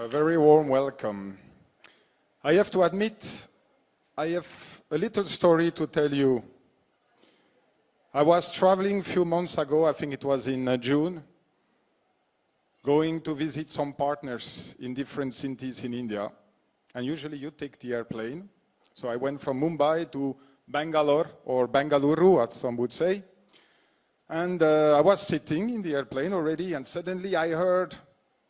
A very warm welcome. I have to admit, I have a little story to tell you. I was traveling a few months ago, I think it was in June, going to visit some partners in different cities in India. And usually you take the airplane. So I went from Mumbai to Bangalore, or Bengaluru, as some would say. And I was sitting in the airplane already, and suddenly I heard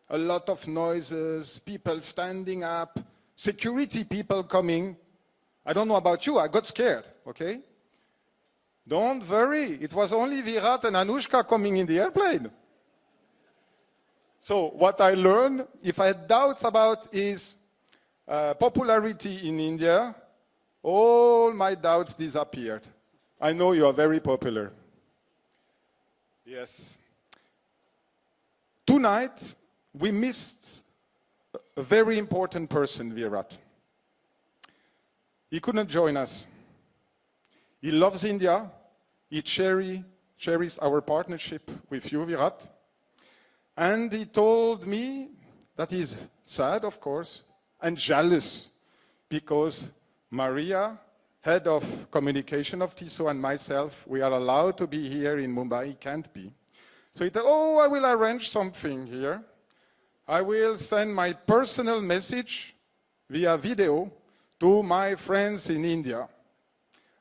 a lot of noises, people standing up, security people coming. I don't know about you, I got scared, okay? Don't worry, it was only Virat and Anushka coming in the airplane. So what I learned, if I had doubts about his popularity in India, all my doubts disappeared. I know you are very popular. Yes. Tonight, we missed a very important person, Virat. He couldn't join us. He loves India. He cherishes our partnership with you, Virat. And he told me that he's sad, of course, and jealous because Maria, head of communication of Tissot, and myself, we are allowed to be here in Mumbai. He can't be. So he told, oh, I will arrange something here. I will send my personal message via video to my friends in India.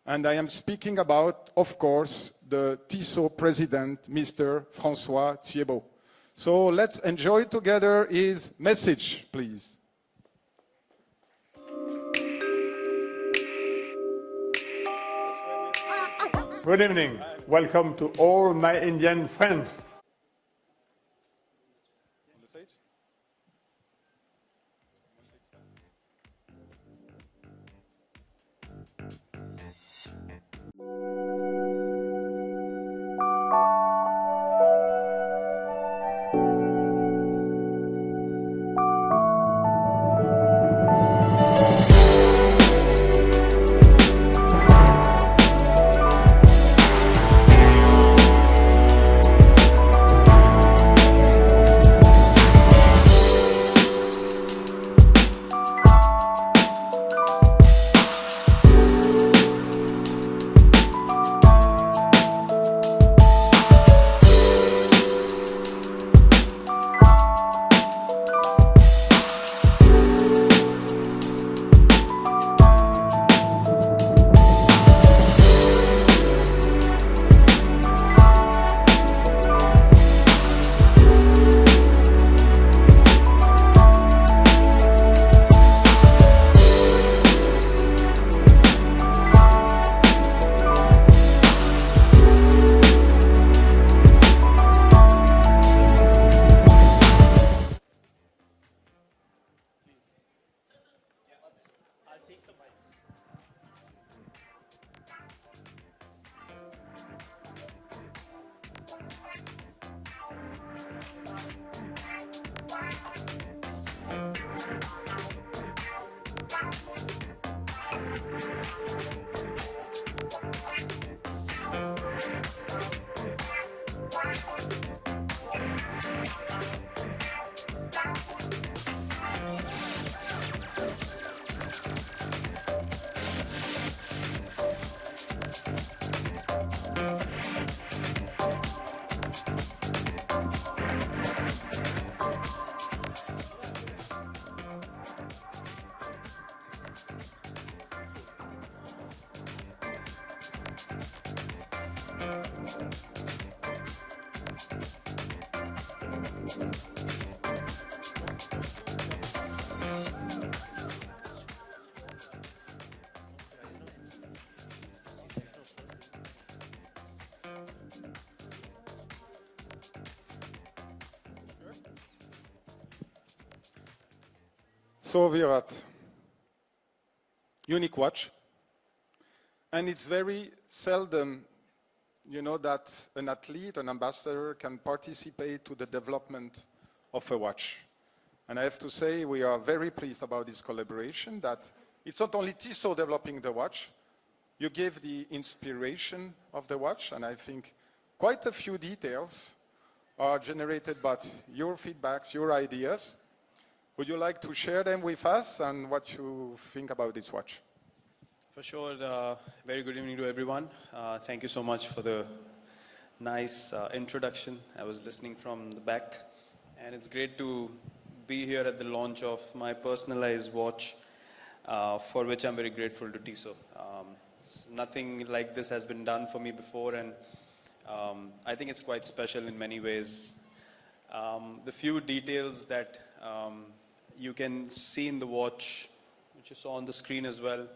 And I am speaking about, of course, the Tissot president, Mr. François Thiebaud. So let's enjoy together his message, please. Good evening. Welcome to all my Indian friends. On the stage? So Virat, unique watch, and it's very seldom, you know, that an athlete, an ambassador can participate to the development of a watch. And I have to say we are very pleased about this collaboration, that it's not only Tissot developing the watch, you gave the inspiration of the watch, and I think quite a few details are generated by your feedbacks, your ideas. Would you like to share them with us and what you think about this watch? For sure. Very good evening to everyone. Thank you so much for the nice introduction. I was listening from the back, and it's great to be here at the launch of my personalized watch, for which I'm very grateful to Tissot. Nothing like this has been done for me before, and I think it's quite special in many ways. The few details that you can see in the watch, which you saw on the screen as well,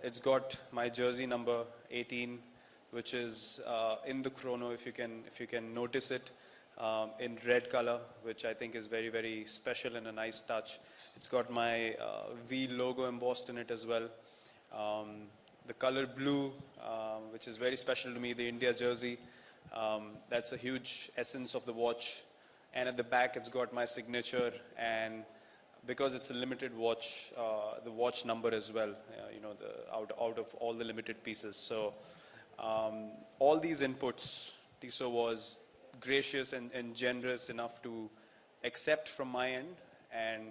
it's got my jersey number 18, which is in the chrono, if you can notice it, in red color, which I think is very, very special and a nice touch. It's got my V logo embossed in it as well. The color blue, which is very special to me, the India jersey, that's a huge essence of the watch. And at the back, it's got my signature, and because it's a limited watch, the watch number as well, you know, out of all the limited pieces. So all these inputs, Tissot was gracious and generous enough to accept from my end and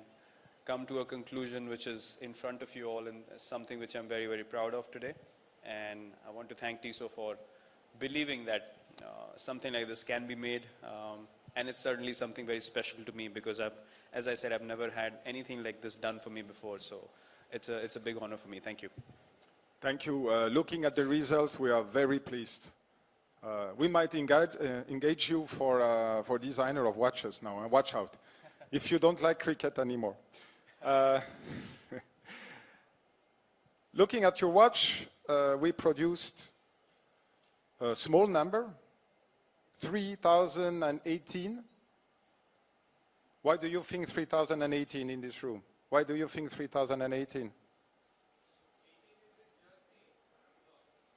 come to a conclusion which is in front of you all, and something which I'm very, very proud of today. And I want to thank Tissot for believing that something like this can be made. And it's certainly something very special to me because as I said, I've never had anything like this done for me before. So it's a big honor for me. Thank you. Thank you. Looking at the results, we are very pleased. We might engage you for designer of watches now. Watch out, if you don't like cricket anymore. Looking at your watch, we produced a small number, 3018. Why do you think 3018 in this room? Why do you think 3018?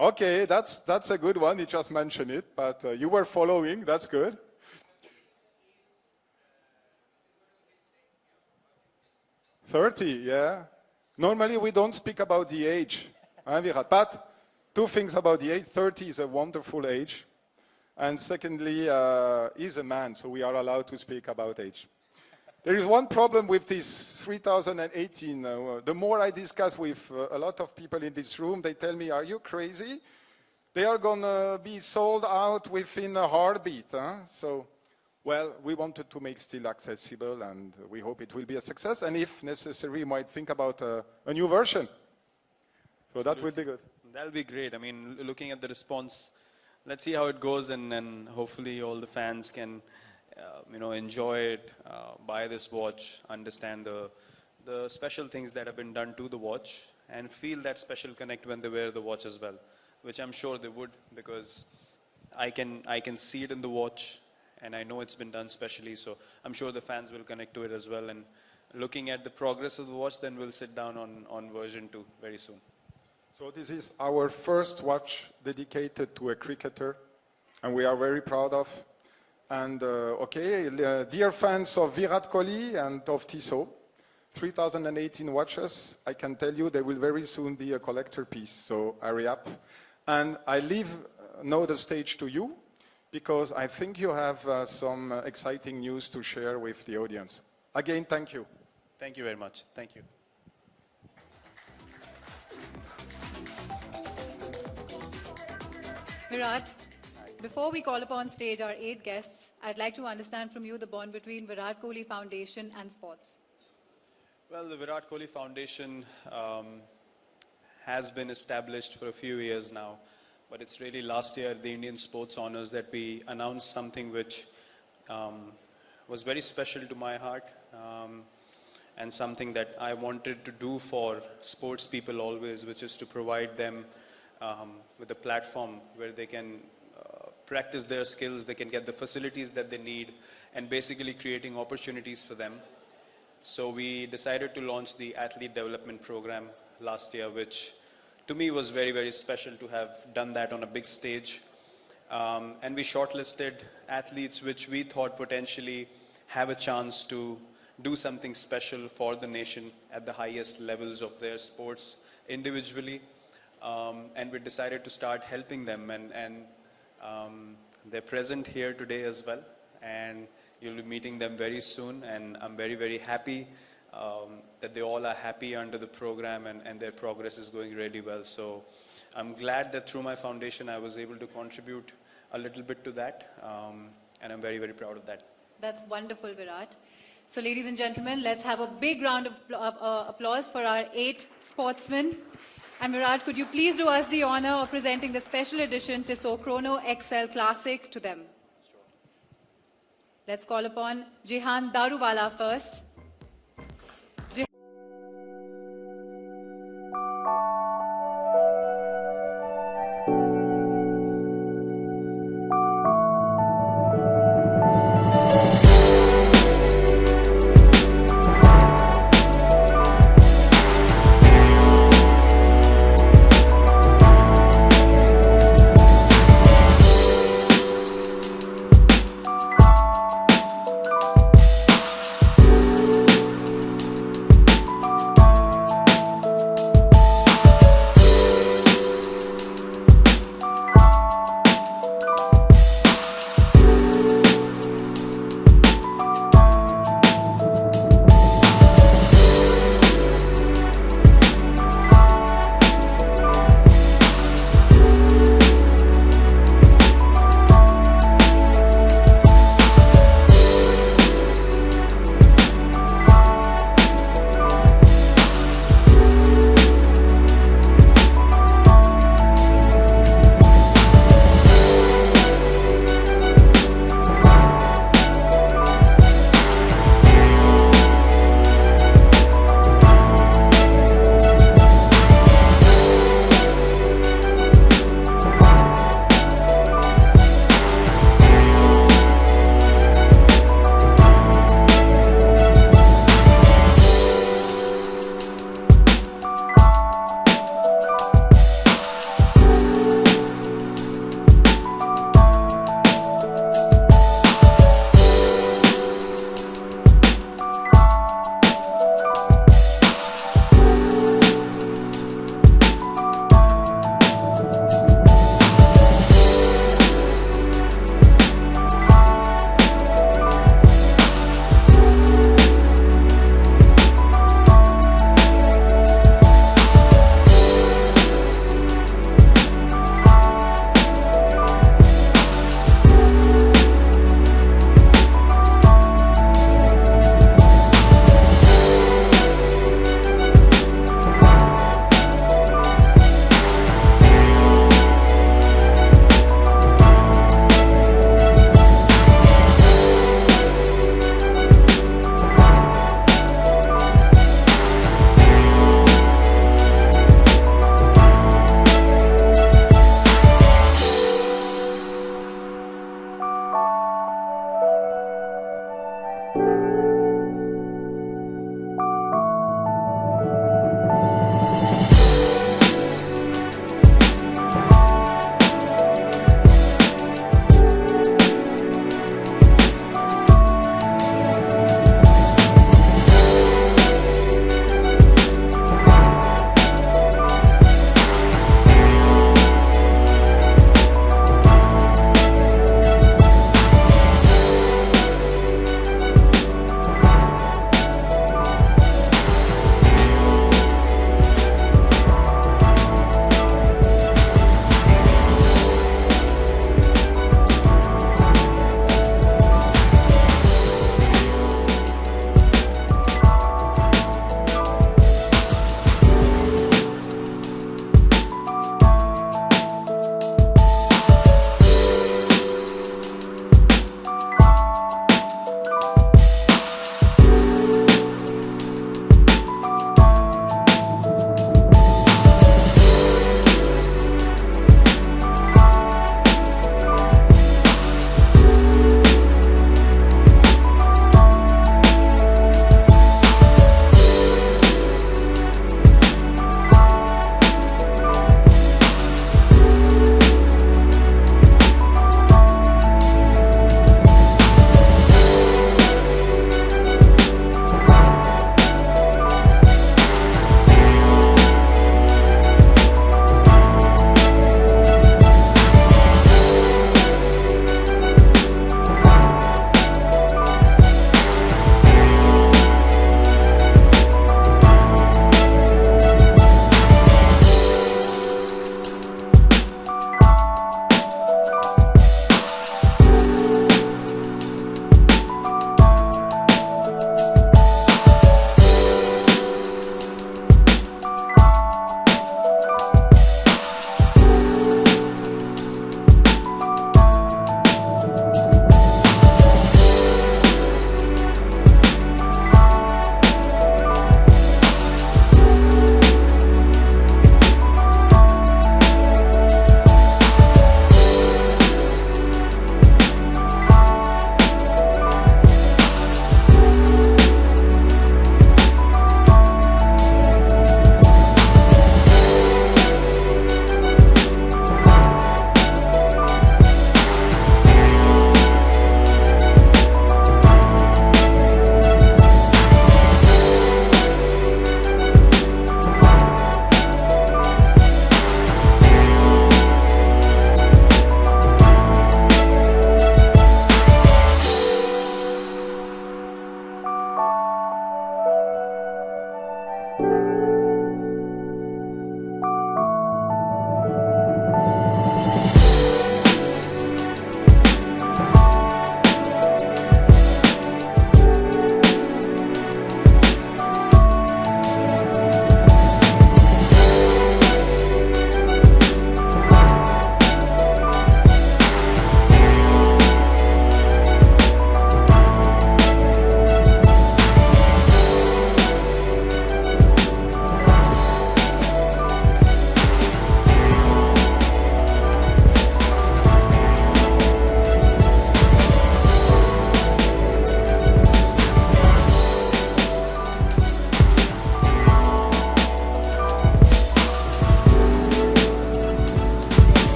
Okay, that's a good one. You just mentioned it, but you were following. That's good. $30, yeah. Normally we don't speak about the age, Virat? But two things about the age. 30 is a wonderful age. And secondly, he's a man, so we are allowed to speak about age. There is one problem with this 3018. The more I discuss with a lot of people in this room, they tell me, are you crazy? They are going to be sold out within a heartbeat. Huh? So, well, we wanted to make still accessible, and we hope it will be a success. And if necessary, we might think about a new version. So that would be good. That'll be great. I mean, looking at the response, let's see how it goes, and hopefully all the fans can, you know, enjoy it, buy this watch, understand the special things that have been done to the watch, and feel that special connect when they wear the watch as well, which I'm sure they would, because I can see it in the watch, and I know it's been done specially. So I'm sure the fans will connect to it as well. And looking at the progress of the watch, then we'll sit down on version 2 very soon. So this is our first watch dedicated to a cricketer, and we are very proud of. And dear fans of Virat Kohli and of Tissot, 3018 watches, I can tell you they will very soon be a collector piece, so hurry up. And I leave now the stage to you, because I think you have some exciting news to share with the audience. Again, thank you. Thank you very much. Thank you. Virat, before we call upon stage our 8 guests, I'd like to understand from you the bond between Virat Kohli Foundation and sports. Well, the Virat Kohli Foundation has been established for a few years now, but it's really last year at the Indian Sports Honours that we announced something which was very special to my heart, and something that I wanted to do for sports people always, which is to provide them with a platform where they can practice their skills, they can get the facilities that they need, and basically creating opportunities for them. So we decided to launch the Athlete Development Program last year, which to me was very, very special to have done that on a big stage. And we shortlisted athletes which we thought potentially have a chance to do something special for the nation at the highest levels of their sports individually. And we decided to start helping them, and they're present here today as well. And You'll be meeting them very soon, and I'm very, very happy that they all are happy under the program, and their progress is going really well. So I'm glad that through my foundation I was able to contribute a little bit to that, and I'm very, very proud of that. That's wonderful, Virat. So ladies and gentlemen, let's have a big round of applause for our 8 sportsmen. And Virat, could you please do us the honor of presenting the special edition Tissot Chrono XL Classic to them? Sure. Let's call upon Jihan Daruwala first.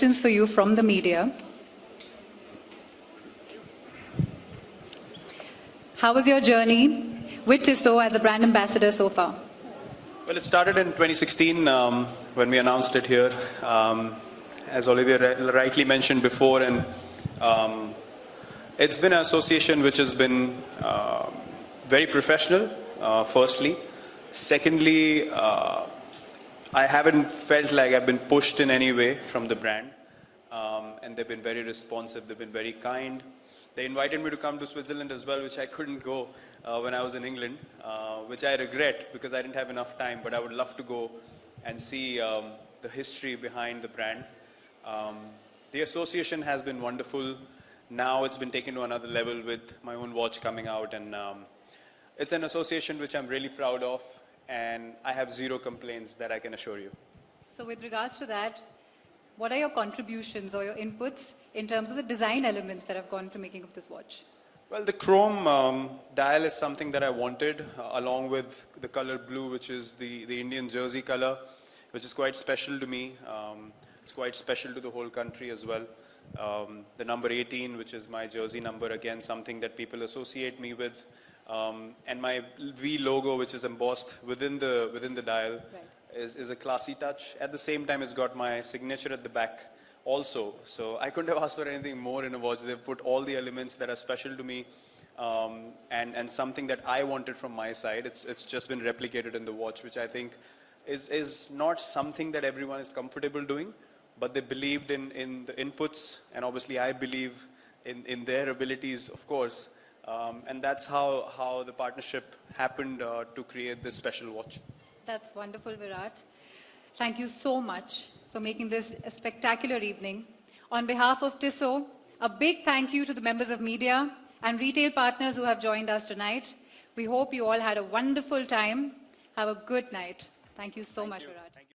questions for you from the media. How was your journey with Tissot as a brand ambassador so far? Well, it started in 2016 when we announced it here, as Olivia rightly mentioned before, and it's been an association which has been very professional, firstly. Secondly, I haven't felt like I've been pushed in any way from the brand, and they've been very responsive, they've been very kind. They invited me to come to Switzerland as well, which I couldn't go when I was in England, which I regret because I didn't have enough time, but I would love to go and see the history behind the brand. The association has been wonderful. Now it's been taken to another level with my own watch coming out, and it's an association which I'm really proud of, and I have zero complaints, that I can assure you. So with regards to that, what are your contributions or your inputs in terms of the design elements that have gone into making of this watch? Well, the chrome dial is something that I wanted, along with the color blue, which is the Indian jersey color, which is quite special to me. It's quite special to the whole country as well. The number 18, which is my jersey number, again, something that people associate me with. And my V logo, which is embossed within the dial, right, is a classy touch. At the same time, it's got my signature at the back also. So I couldn't have asked for anything more in a watch. They've put all the elements that are special to me, and something that I wanted from my side. It's just been replicated in the watch, which I think is not something that everyone is comfortable doing, but they believed in the inputs, and obviously I believe in their abilities, of course. And that's how the partnership happened to create this special watch. That's wonderful, Virat. Thank you so much for making this a spectacular evening. On behalf of Tissot, a big thank you to the members of media and retail partners who have joined us tonight. We hope you all had a wonderful time. Have a good night. Thank you so much, Virat.